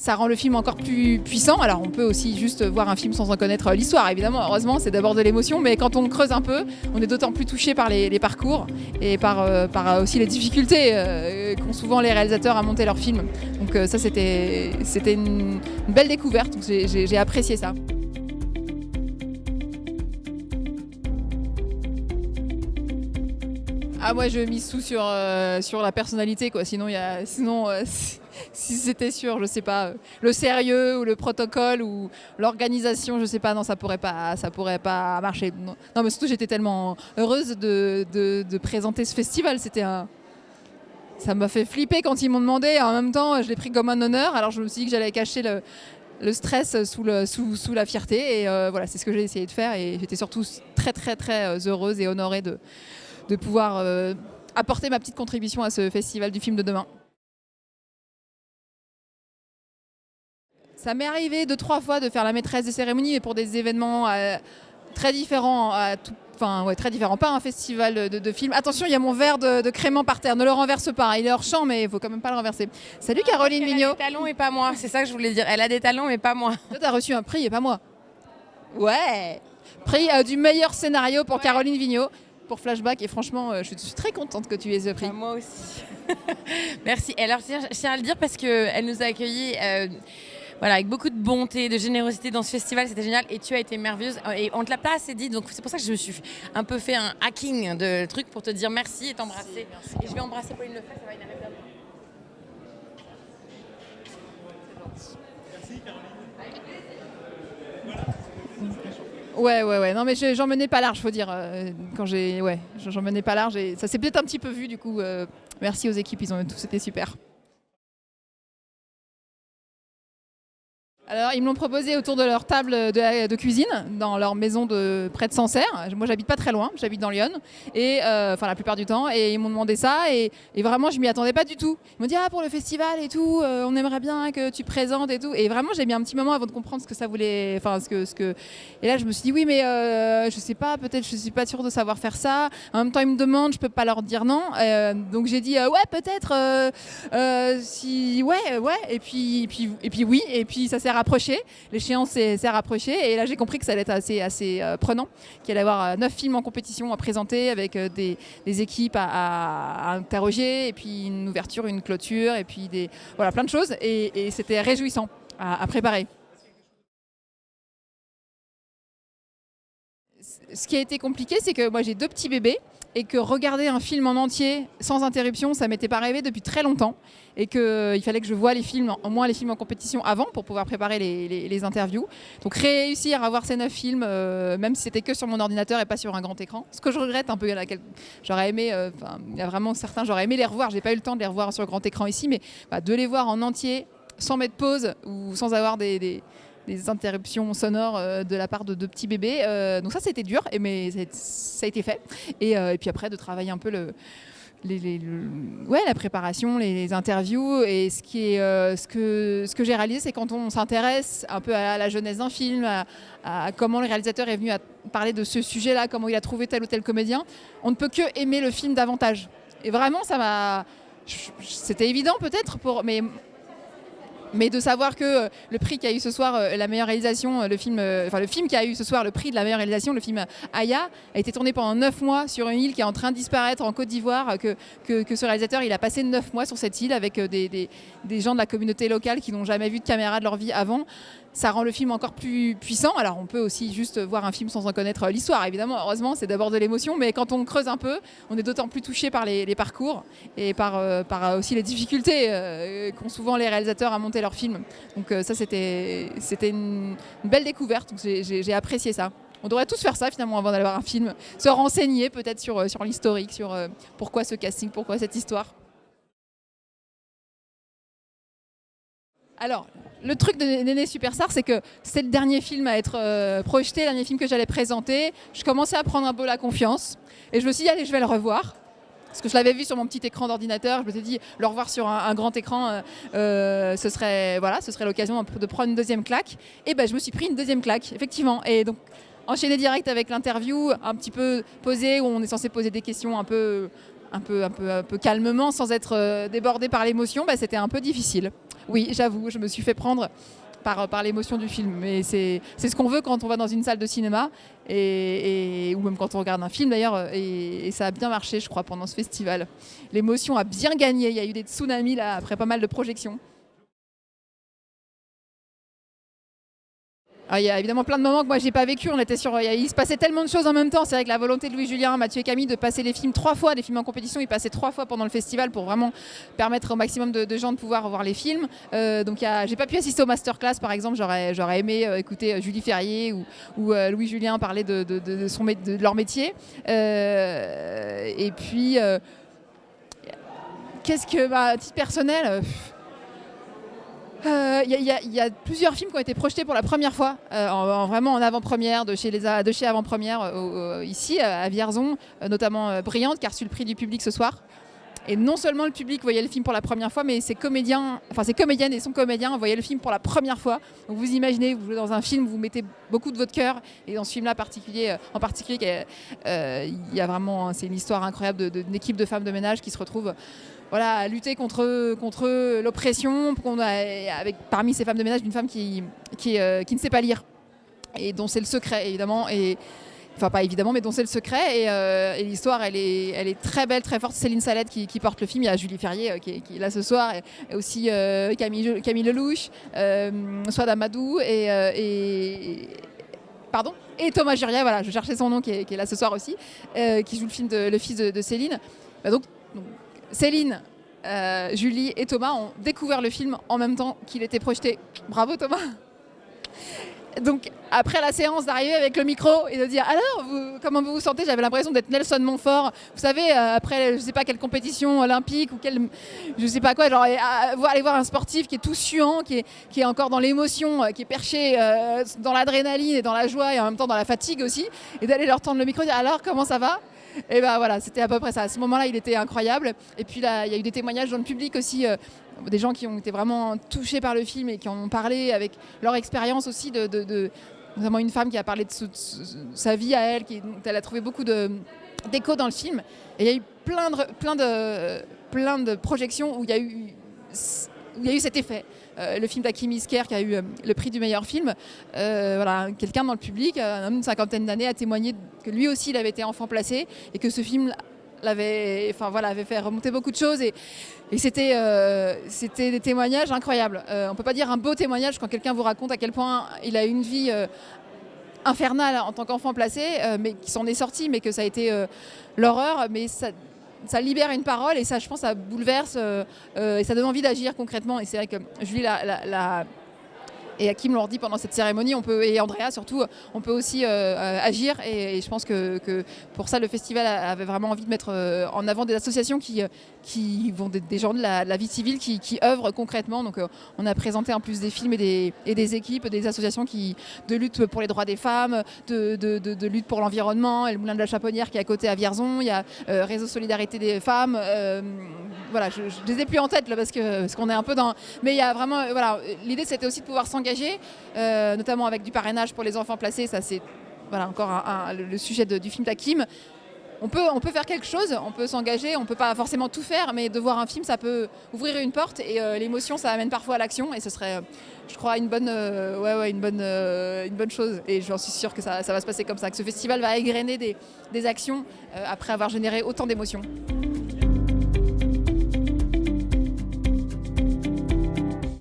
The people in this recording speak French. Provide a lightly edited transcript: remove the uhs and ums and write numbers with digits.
ça rend le film encore plus puissant. Alors on peut aussi juste voir un film sans en connaître l'histoire, évidemment, heureusement c'est d'abord de l'émotion, mais quand on creuse un peu, on est d'autant plus touché par les parcours et par aussi les difficultés qu'ont souvent les réalisateurs à monter leurs films. Donc ça c'était une belle découverte, donc j'ai apprécié ça. Ah moi je mise tout sur la personnalité quoi. Sinon si c'était sur je sais pas le sérieux ou le protocole ou l'organisation, je sais pas, non ça pourrait pas marcher. Non mais surtout j'étais tellement heureuse de présenter ce festival, ça m'a fait flipper quand ils m'ont demandé, en même temps je l'ai pris comme un honneur, alors je me suis dit que j'allais cacher le stress sous la fierté et voilà, c'est ce que j'ai essayé de faire et j'étais surtout très très très heureuse et honorée de pouvoir apporter ma petite contribution à ce festival du film de demain. Ça m'est arrivé 2-3 fois de faire la maîtresse de cérémonie, mais pour des événements très différents, très différents, pas un festival de films. Attention, il y a mon verre de crément par terre, ne le renverse pas, il est hors champ, mais il faut quand même pas le renverser. Salut Caroline Vigneault. Elle a des talons et pas moi, c'est ça que je voulais dire, elle a des talons mais pas moi. Toi t'as reçu un prix et pas moi. Ouais, prix du meilleur scénario pour Caroline Vigneault. Pour Flashback et franchement je suis très contente que tu aies ce prix. Moi aussi. Merci. Et alors je tiens à le dire parce qu'elle nous a accueillis avec beaucoup de bonté, de générosité dans ce festival, c'était génial et tu as été merveilleuse et on te l'a pas assez dit, donc c'est pour ça que je me suis un peu fait un hacking de trucs pour te dire merci et t'embrasser. Merci. Et je vais embrasser Pauline Lefebvre, ça va une avec toi. Merci Caroline. Ouais. Non mais j'en menais pas large, faut dire. J'en menais pas large et ça s'est peut-être un petit peu vu du coup. Merci aux équipes, ils ont tous été super. Alors ils me l'ont proposé autour de leur table de cuisine dans leur maison près de Sancerre. Moi j'habite pas très loin, j'habite dans Lyon et la plupart du temps et ils m'ont demandé ça et vraiment je m'y attendais pas du tout. Ils m'ont dit pour le festival et tout, on aimerait bien que tu présentes et tout et vraiment j'ai mis un petit moment avant de comprendre ce que ça voulait, et là je me suis dit oui mais je sais pas, peut-être je suis pas sûre de savoir faire ça. En même temps ils me demandent, je peux pas leur dire non, donc j'ai dit ouais peut-être si ouais et puis oui et puis ça s'est rapproché, l'échéance s'est rapprochée et là j'ai compris que ça allait être assez prenant, qu'il allait y avoir 9 films en compétition à présenter avec des équipes à interroger et puis une ouverture, une clôture et puis plein de choses et c'était réjouissant à préparer. Ce qui a été compliqué, c'est que moi j'ai 2 petits bébés et que regarder un film en entier sans interruption, ça m'était pas arrivé depuis très longtemps et qu'il fallait que je voie les films, au moins les films en compétition avant pour pouvoir préparer les interviews. Donc réussir à voir ces 9 films, même si c'était que sur mon ordinateur et pas sur un grand écran, ce que je regrette un peu, j'aurais aimé, il y a vraiment certains, j'aurais aimé les revoir, j'ai pas eu le temps de les revoir sur grand écran ici, mais de les voir en entier sans mettre pause ou sans avoir des interruptions sonores de la part de 2 petits bébés. Donc ça, c'était dur, mais ça a été fait. Et puis après, de travailler un peu la préparation, les interviews. Et ce que j'ai réalisé, c'est quand on s'intéresse un peu à la jeunesse d'un film, à comment le réalisateur est venu à parler de ce sujet-là, comment il a trouvé tel ou tel comédien, on ne peut que aimer le film davantage. Et vraiment, c'était évident peut-être, mais de savoir que le prix qui a eu ce soir la meilleure réalisation, le film qui a eu ce soir le prix de la meilleure réalisation, le film Aya, a été tourné pendant 9 mois sur une île qui est en train de disparaître en Côte d'Ivoire, que ce réalisateur il a passé 9 mois sur cette île avec des gens de la communauté locale qui n'ont jamais vu de caméra de leur vie avant. Ça rend le film encore plus puissant. Alors on peut aussi juste voir un film sans en connaître l'histoire, évidemment, heureusement c'est d'abord de l'émotion, mais quand on creuse un peu, on est d'autant plus touché par les parcours et par aussi les difficultés qu'ont souvent les réalisateurs à monter leurs films. Donc ça c'était une belle découverte, donc j'ai apprécié ça. On devrait tous faire ça finalement avant d'aller voir un film, se renseigner peut-être sur l'historique, sur pourquoi ce casting, pourquoi cette histoire. Alors, le truc de Néné Superstar, c'est que c'est le dernier film à être projeté, le dernier film que j'allais présenter. Je commençais à prendre un peu la confiance et je me suis dit, allez, je vais le revoir. Parce que je l'avais vu sur mon petit écran d'ordinateur, je me suis dit, le revoir sur un grand écran, ce serait l'occasion de prendre une deuxième claque. Et je me suis pris une deuxième claque, effectivement. Et donc, enchaîner direct avec l'interview, un petit peu posée, où on est censé poser des questions un peu calmement, sans être débordé par l'émotion, c'était un peu difficile. Oui, j'avoue, je me suis fait prendre par l'émotion du film. Mais c'est ce qu'on veut quand on va dans une salle de cinéma, ou même quand on regarde un film d'ailleurs. Et ça a bien marché, je crois, pendant ce festival. L'émotion a bien gagné. Il y a eu des tsunamis là, après pas mal de projections. Il y a évidemment plein de moments que moi j'ai pas vécu. Il se passait tellement de choses en même temps. C'est vrai que la volonté de Louis Julien, Mathieu et Camille de passer les films 3 fois, des films en compétition, ils passaient 3 fois pendant le festival pour vraiment permettre au maximum de gens de pouvoir voir les films. Donc j'ai pas pu assister au masterclass par exemple. J'aurais aimé écouter Julie Ferrier ou Louis Julien parler de leur métier. Et puis qu'est-ce que à titre personnel. Il y a plusieurs films qui ont été projetés pour la première fois, vraiment en avant-première, de chez Avant-Première, ici à Vierzon, notamment Brillante, qui a reçu le prix du public ce soir. Et non seulement le public voyait le film pour la première fois, mais ses comédiennes et son comédien voyaient le film pour la première fois. Donc vous imaginez, vous jouez dans un film, vous mettez beaucoup de votre cœur, et dans ce film-là en particulier, il y a vraiment, c'est une histoire incroyable d'une équipe de femmes de ménage qui se retrouvent à lutter contre l'oppression, avec parmi ces femmes de ménage une femme qui ne sait pas lire et dont c'est le secret évidemment. Enfin pas évidemment, mais dont c'est le secret. Et l'histoire, elle est très belle, très forte. Céline Salette qui porte le film. Il y a Julie Ferrier qui est là ce soir, et aussi Camille Lelouch, Souad Amadou et Thomas Juria, voilà, je cherchais son nom, qui est là ce soir aussi, qui joue le fils de Céline. Donc Céline, Julie et Thomas ont découvert le film en même temps qu'il était projeté. Bravo Thomas. Donc après la séance, d'arriver avec le micro et de dire alors comment vous vous sentez, j'avais l'impression d'être Nelson Montfort, vous savez, après je sais pas quelle compétition olympique ou je sais pas quoi, genre aller voir un sportif qui est tout suant, qui est encore dans l'émotion, qui est perché dans l'adrénaline et dans la joie et en même temps dans la fatigue aussi, et d'aller leur tendre le micro et dire alors comment ça va. Et ben voilà, c'était à peu près ça. À ce moment-là, il était incroyable. Et puis là, il y a eu des témoignages dans le public aussi, des gens qui ont été vraiment touchés par le film et qui en ont parlé avec leur expérience aussi, notamment une femme qui a parlé de sa vie à elle, elle a trouvé beaucoup d'écho dans le film. Et il y a eu plein de projections où il y a eu cet effet. Le film d'Hakim Isker qui a eu le prix du meilleur film. Quelqu'un dans le public, un homme d'une 50aine d'années, a témoigné que lui aussi il avait été enfant placé et que ce film avait fait remonter beaucoup de choses. Et c'était des témoignages incroyables. On ne peut pas dire un beau témoignage quand quelqu'un vous raconte à quel point il a eu une vie infernale en tant qu'enfant placé, mais qui s'en est sorti, mais que ça a été l'horreur. Mais ça libère une parole et ça, je pense, ça bouleverse et ça donne envie d'agir concrètement. Et c'est vrai que Julie et Hakim l'ont dit pendant cette cérémonie, et Andrea surtout, on peut aussi agir. Et je pense que pour ça, le festival avait vraiment envie de mettre en avant des associations qui vont des gens de la vie civile qui œuvrent concrètement. Donc on a présenté en plus des films et des équipes, des associations de lutte pour les droits des femmes, de lutte pour l'environnement, et le Moulin de la Chaponnière qui est à côté à Vierzon. Il y a Réseau Solidarité des femmes. Voilà, je les ai plus en tête là parce qu'on est un peu dans. Mais il y a vraiment, l'idée c'était aussi de pouvoir s'engager, notamment avec du parrainage pour les enfants placés. Ça c'est encore le sujet du film d'Hakim. On peut faire quelque chose, on peut s'engager, on peut pas forcément tout faire, mais de voir un film, ça peut ouvrir une porte et l'émotion, ça amène parfois à l'action, et ce serait, je crois, une bonne chose. Et j'en suis sûre que ça va se passer comme ça, que ce festival va égrener des actions après avoir généré autant d'émotions.